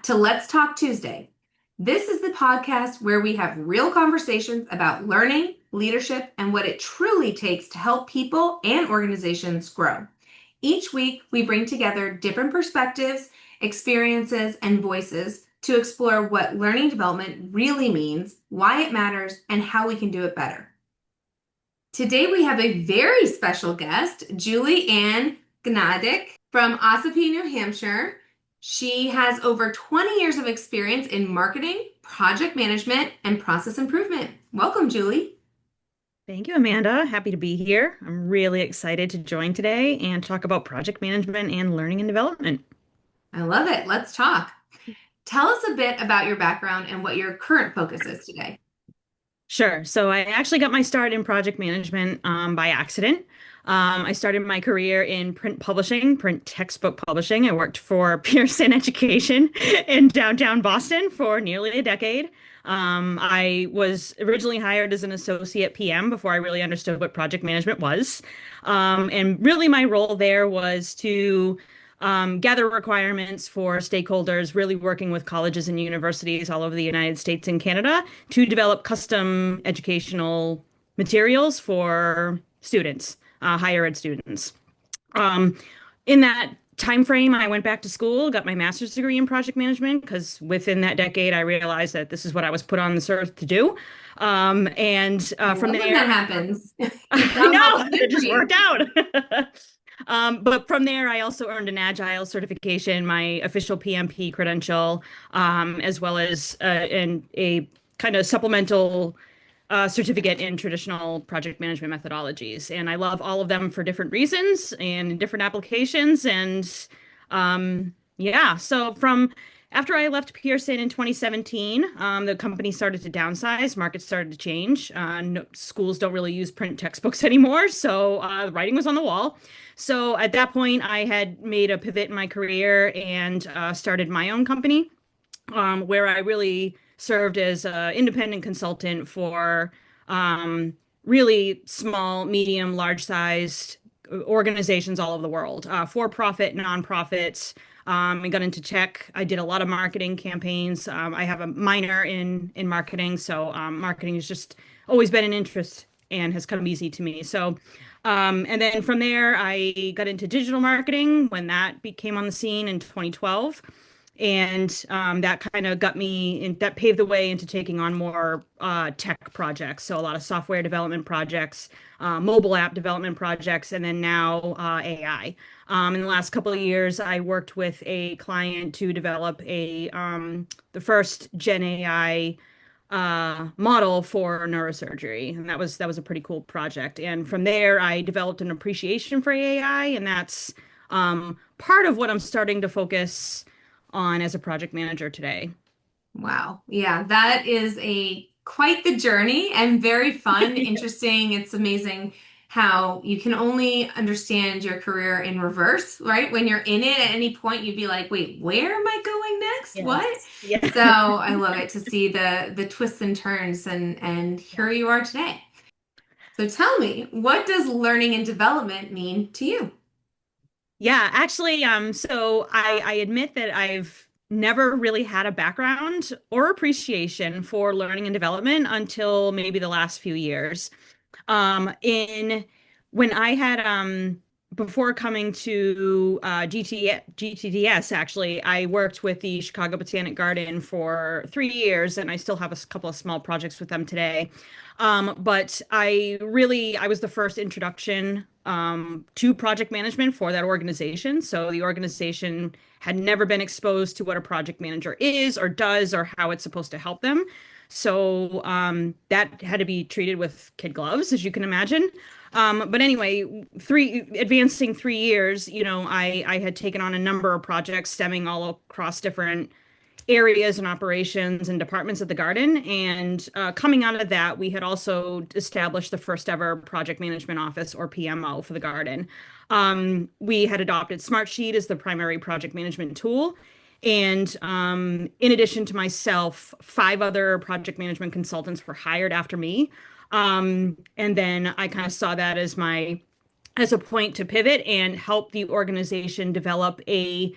to Let's Talk Tuesday. This is the podcast where we have real conversations about learning, leadership, and what it truly takes to help people and organizations grow. Each week, we bring together different perspectives, experiences, and voices to explore what learning development really means, why it matters, and how we can do it better. Today, we have a very special guest, Julie Ann Gniadek from Ossipee, New Hampshire. She has over 20 years of experience in marketing, project management, and process improvement. Welcome, Julie. Thank you, Amanda. Happy to be here. I'm really excited to join today and talk about project management and learning and development. I love it. Let's talk. Tell us a bit about your background and what your current focus is today. Sure. So I actually got my start in project management by accident. I started my career in print publishing, print textbook publishing. I worked for Pearson Education in downtown Boston for nearly a decade. I was originally hired as an associate PM before I really understood what project management was. And really, my role there was to gather requirements for stakeholders, really working with colleges and universities all over the United States and Canada to develop custom educational materials for students, higher ed students. Um, in that time frame, I went back to school, got my master's degree in project management, because within that decade, I realized that this is what I was put on this earth to do. I From love when that there, happens. Your I job must know be it good for just you. worked out. But from there, I also earned an Agile certification, my official PMP credential, as well as a kind of supplemental certificate in traditional project management methodologies. And I love all of them for different reasons and different applications. And yeah, so from after I left Pearson in 2017, the company started to downsize, markets started to change. No, schools don't really use print textbooks anymore, so the writing was on the wall. So at that point, I had made a pivot in my career and started my own company, where I really served as an independent consultant for really small, medium, large-sized organizations all over the world, for-profit, nonprofits. I got into tech. I did a lot of marketing campaigns. I have a minor in marketing, so marketing has just always been an interest and has come easy to me. So, and then from there, I got into digital marketing when that became on the scene in 2012. And that kind of got me in, that paved the way into taking on more tech projects. So a lot of software development projects, mobile app development projects, and then now AI. In the last couple of years, I worked with a client to develop the first Gen AI model for neurosurgery, and that was a pretty cool project. And from there, I developed an appreciation for AI, and that's part of what I'm starting to focus on as a project manager today. Wow. Yeah, that is a quite the journey and very fun, interesting. It's amazing how you can only understand your career in reverse, right? When you're in it at any point, you'd be like, wait, where am I going next? What? Yes. Yeah. So I love it to see the twists and turns and here you are today. So tell me, what does learning and development mean to you? Yeah, actually, so I admit that I've never really had a background or appreciation for learning and development until maybe the last few years. In when I had before coming to GTDS, actually, I worked with the Chicago Botanic Garden for 3 years, and I still have a couple of small projects with them today. But I was the first introduction to project management for that organization. So the organization had never been exposed to what a project manager is or does or how it's supposed to help them. So that had to be treated with kid gloves, as you can imagine. But anyway, advancing 3 years, I had taken on a number of projects stemming all across different areas and operations and departments of the garden. And coming out of that, we had also established the first ever project management office, or PMO, for the garden. We had adopted Smartsheet as the primary project management tool. And in addition to myself, 5 other project management consultants were hired after me. And then I kind of saw that as a point to pivot and help the organization develop a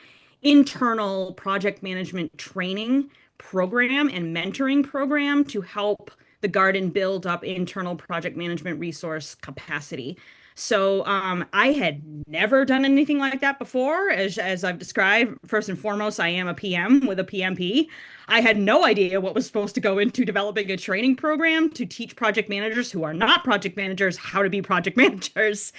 internal project management training program and mentoring program to help the garden build up internal project management resource capacity. So I had never done anything like that before. As I've described, first and foremost, I am a PM with a PMP. I had no idea what was supposed to go into developing a training program to teach project managers who are not project managers how to be project managers.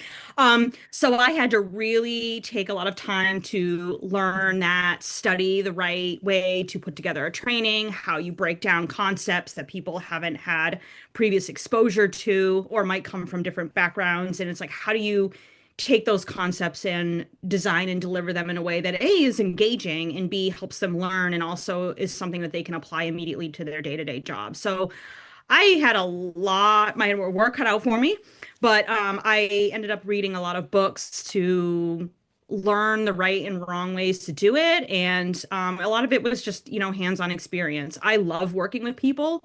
So I had to really take a lot of time to learn that, study the right way to put together a training, how you break down concepts that people haven't had previous exposure to or might come from different backgrounds. And it's like, how do you take those concepts and design and deliver them in a way that A is engaging and B helps them learn and also is something that they can apply immediately to their day-to-day job. So I had a lot, my work cut out for me, but I ended up reading a lot of books to learn the right and wrong ways to do it. And a lot of it was just, hands-on experience. I love working with people.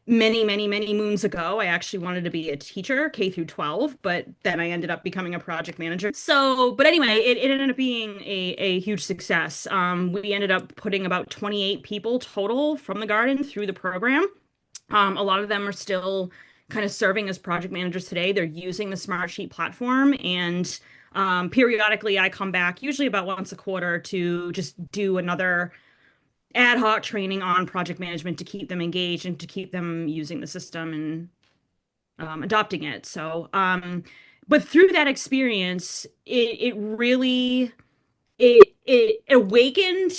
Many moons ago, I actually wanted to be a teacher, K through 12, but then I ended up becoming a project manager. So, but anyway, it ended up being a huge success. We ended up putting about 28 people total from the garden through the program. A lot of them are still kind of serving as project managers today. They're using the Smartsheet platform, and periodically I come back, usually about once a quarter, to just do another ad hoc training on project management to keep them engaged and to keep them using the system and adopting it. So, but through that experience, it really it awakened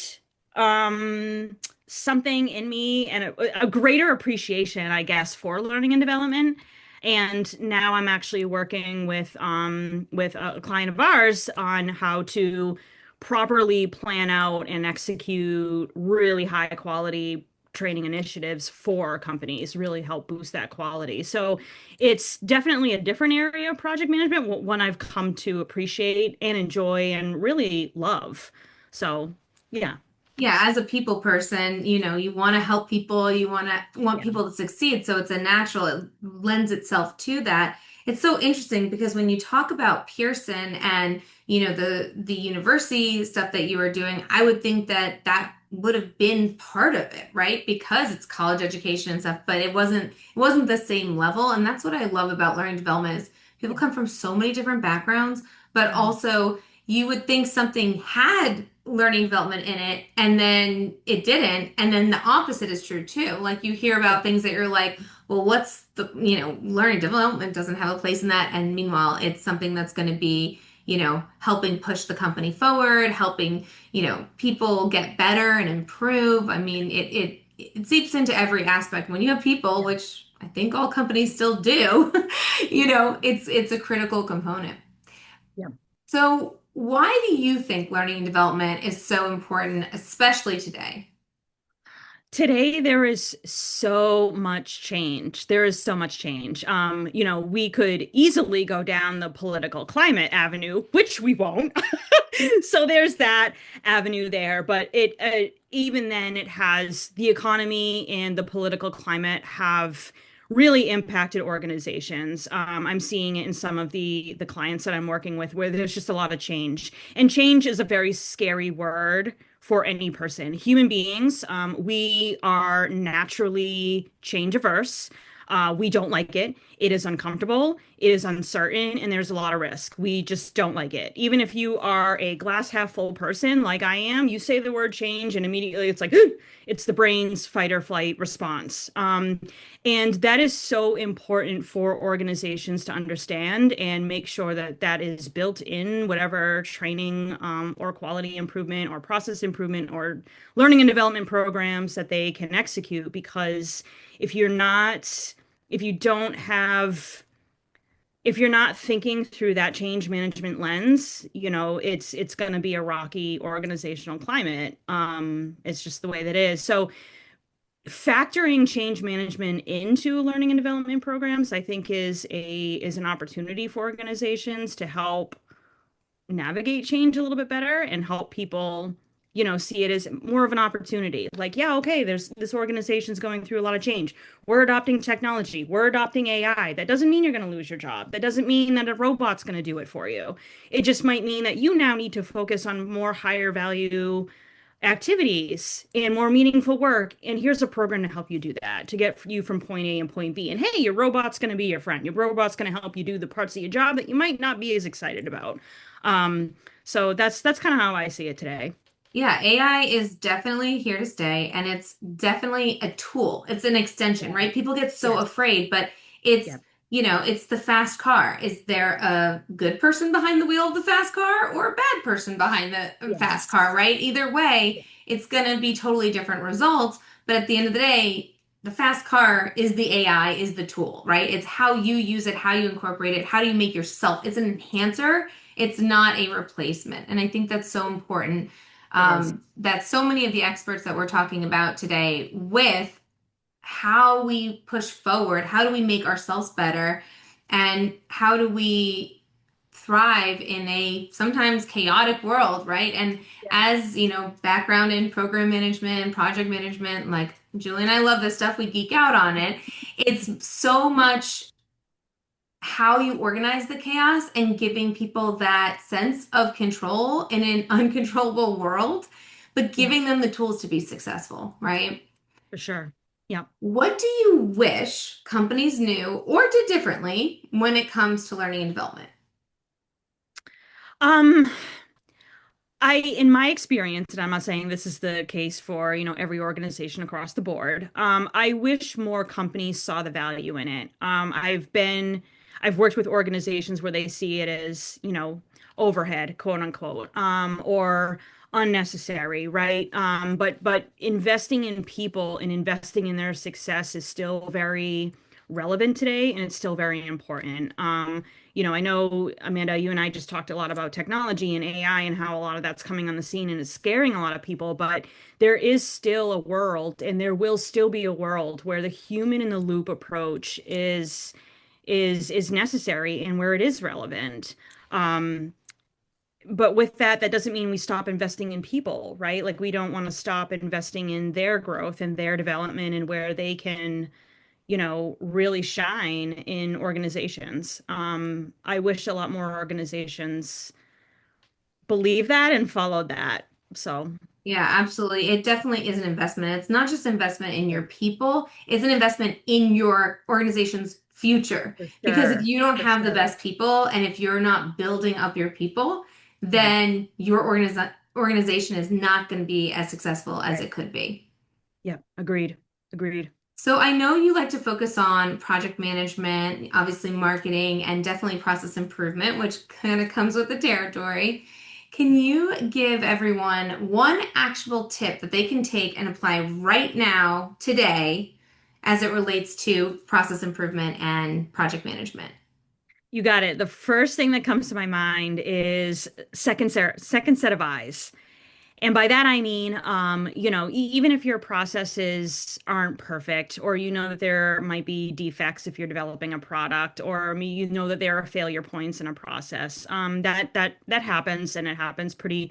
something in me and a greater appreciation, I guess, for learning and development. And now I'm actually working with a client of ours on how to properly plan out and execute really high quality training initiatives for companies, really help boost that quality. So it's definitely a different area of project management, one I've come to appreciate and enjoy and really love. So, yeah. Yeah, as a people person, you want to help people, want Yeah. people to succeed, so it's a natural, it lends itself to that. It's so interesting because when you talk about Pearson and, the university stuff that you were doing, I would think that that would have been part of it, right? Because it's college education and stuff, but it wasn't the same level, and that's what I love about learning development is people Yeah. come from so many different backgrounds, but Yeah. also you would think something had learning development in it and then it didn't. And then the opposite is true too. Like you hear about things that you're like, well, what's learning development doesn't have a place in that. And meanwhile, it's something that's going to be, helping push the company forward, helping, people get better and improve. I mean, it seeps into every aspect. When you have people, which I think all companies still do, it's a critical component. Yeah. So, why do you think learning and development is so important, especially today? Today, there is so much change. There is so much change. We could easily go down the political climate avenue, which we won't. So there's that avenue there. But even then, it has the economy and the political climate have really impacted organizations. I'm seeing it in some of the clients that I'm working with, where there's just a lot of change. And change is a very scary word for any person. Human beings, we are naturally change averse. We don't like it. It is uncomfortable. It is uncertain, and there's a lot of risk. We just don't like it. Even if you are a glass half full person like I am, you say the word change, and immediately it's like, it's the brain's fight or flight response. And that is so important for organizations to understand and make sure that that is built in whatever training or quality improvement or process improvement or learning and development programs that they can execute. Because if you're not, if you don't have, if you're not thinking through that change management lens, it's going to be a rocky organizational climate. It's just the way that is. So factoring change management into learning and development programs, I think is an opportunity for organizations to help navigate change a little bit better and help people see it as more of an opportunity. Like, yeah, okay, there's this organization's going through a lot of change. We're adopting technology. We're adopting AI. That doesn't mean you're going to lose your job. That doesn't mean that a robot's going to do it for you. It just might mean that you now need to focus on more higher value activities and more meaningful work. And here's a program to help you do that, to get you from point A and point B. And hey, your robot's going to be your friend. Your robot's going to help you do the parts of your job that you might not be as excited about. So that's kind of how I see it today. Yeah, AI is definitely here to stay, and it's definitely a tool. It's an extension, Yeah. right? People get so Yes. afraid, but it's, Yeah. it's the fast car. Is there a good person behind the wheel of the fast car or a bad person behind the fast Yes. car, right? Either way, it's going to be totally different results, but at the end of the day, the fast car is the AI, is the tool, right? It's how you use it, how you incorporate it, how do you make yourself. It's an enhancer. It's not a replacement. And I think that's so important It is. that so many of the experts that we're talking about today with how we push forward, how do we make ourselves better, and how do we thrive in a sometimes chaotic world, right? And Yeah. as background in program management and project management, like Julie and I love this stuff, we geek out on it. It's so much how you organize the chaos and giving people that sense of control in an uncontrollable world, but Yeah, giving them the tools to be successful, right? for sure. Yeah. What do you wish companies knew or did differently when it comes to learning and development? Um, in my experience, and I'm not saying this is the case for, every organization across the board, I wish more companies saw the value in it. I've worked with organizations where they see it as, overhead, quote unquote, or unnecessary, right? But investing in people and investing in their success is still very relevant today, and it's still very important. I know, Amanda, you and I just talked a lot about technology and AI and how a lot of that's coming on the scene and is scaring a lot of people, but there is still a world and there will still be a world where the human in the loop approach is necessary and where it is relevant. Um, but with that, that doesn't mean we stop investing in people, right? Like we don't want to stop investing in their growth and their development and where they can really shine in organizations. I wish a lot more organizations believe that and followed that. So, Yeah, absolutely. It definitely is an investment. It's not just investment in your for people, it's an investment in your organization's future. Because if sure, you don't for have the sure. best people and if you're not building up your people, Mhm. then your organization is not going to be as successful as Right. it could be. Yeah, agreed. Agreed. So I know you like to focus on project management, obviously marketing, and definitely process improvement, which kind of comes with the territory. Can you give everyone one actionable tip that they can take and apply right now, today, as it relates to process improvement and project management? You got it. The first thing that comes to my mind is second set of eyes. And by that I mean, even if your processes aren't perfect, or that there might be defects if you're developing a product, or that there are failure points in a process, that happens, and it happens pretty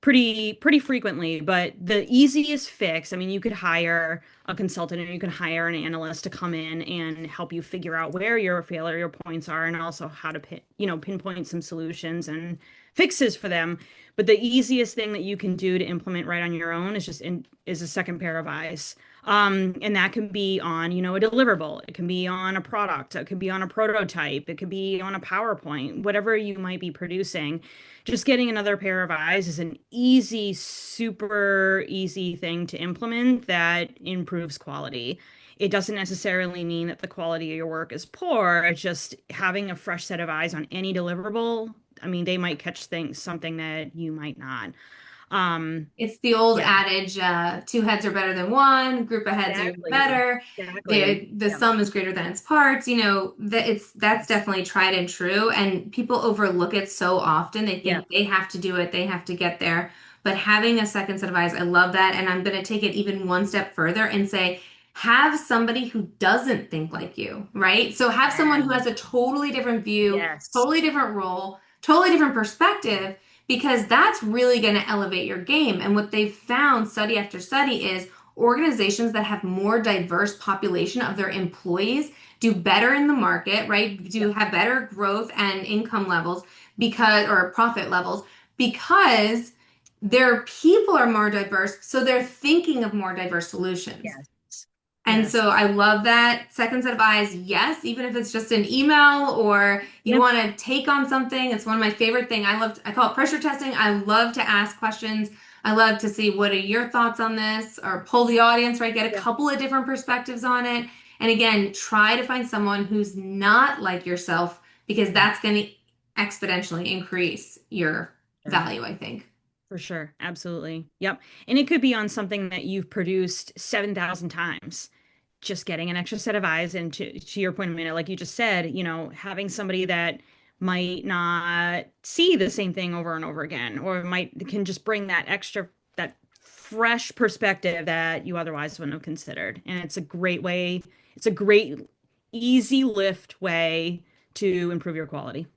frequently. But the easiest fix, I mean, you could hire a consultant or you can hire an analyst to come in and help you figure out where your failure points are and also how to pinpoint some solutions and fixes for them. But the easiest thing that you can do to implement right on your own is a second pair of eyes. And that can be on, a deliverable. It can be on a product. It could be on a prototype. It could be on a PowerPoint, whatever you might be producing. Just getting another pair of eyes is an easy, super easy thing to implement that improves quality. It doesn't necessarily mean that the quality of your work is poor. It's just having a fresh set of eyes on any deliverable. I mean, they might catch something that you might not. Um, It's the old yeah, adage, two heads are better than one, group of heads are even exactly. better. Exactly. The Yep. sum is greater than its parts. That's Yes. definitely tried and true, and people overlook it so often. They think Yep. they have to do it, they have to get there. But having a second set of eyes, I love that, and I'm going to take it even one step further and say, have somebody who doesn't think like you, right? So have someone who has a totally different view, Yes. totally different role, totally different perspective because that's really going to elevate your game. And what they've found study after study is organizations that have more diverse population of their employees do better in the market, right? Do Yep. have better growth and income levels because, or profit levels, because their people are more diverse, so they're thinking of more diverse solutions. Yes. And Yes. so I love that second set of eyes. Yes, even if it's just an email or you Yep. want to take on something, it's one of my favorite thing. I call it pressure testing. I love to ask questions. I love to see what are your thoughts on this or pull the audience, right? Get a Yeah. couple of different perspectives on it. And again, try to find someone who's not like yourself because Yeah. that's going to exponentially increase your Sure. value, I think. For sure. Absolutely. Yep. And it could be on something that you've produced 7,000 times. Just getting an extra set of eyes. And to your point, Amanda, like you just said, having somebody that might not see the same thing over and over again, or might can just bring that fresh perspective that you otherwise wouldn't have considered. And it's a great way, it's a great, easy lift way to improve your quality.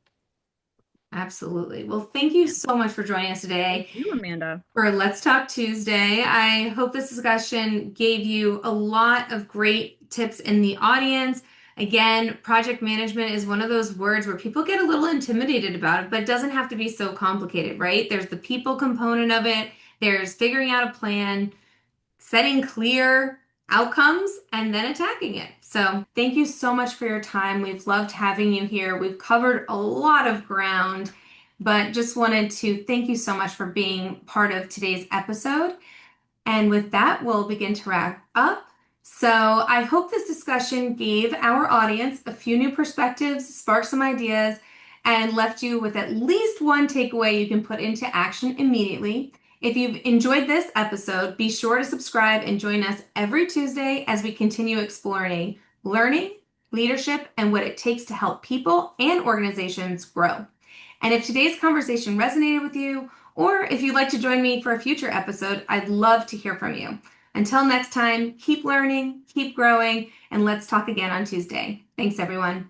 Absolutely. Well, thank you Yeah. so much for joining us Thank today you, Amanda. for Let's Talk Tuesday. I hope this discussion gave you a lot of great tips in the audience. Again, project management is one of those words where people get a little intimidated about it, but it doesn't have to be so complicated, right? There's the people component of it, there's figuring out a plan, setting clear outcomes, and then attacking it. So, thank you so much for your time. We've loved having you here. We've covered a lot of ground, but just wanted to thank you so much for being part of today's episode. And with that, we'll begin to wrap up. So I hope this discussion gave our audience a few new perspectives, sparked some ideas, and left you with at least one takeaway you can put into action immediately. If you've enjoyed this episode, be sure to subscribe and join us every Tuesday as we continue exploring learning, leadership, and what it takes to help people and organizations grow. And if today's conversation resonated with you, or if you'd like to join me for a future episode, I'd love to hear from you. Until next time, keep learning, keep growing, and let's talk again on Tuesday. Thanks, everyone.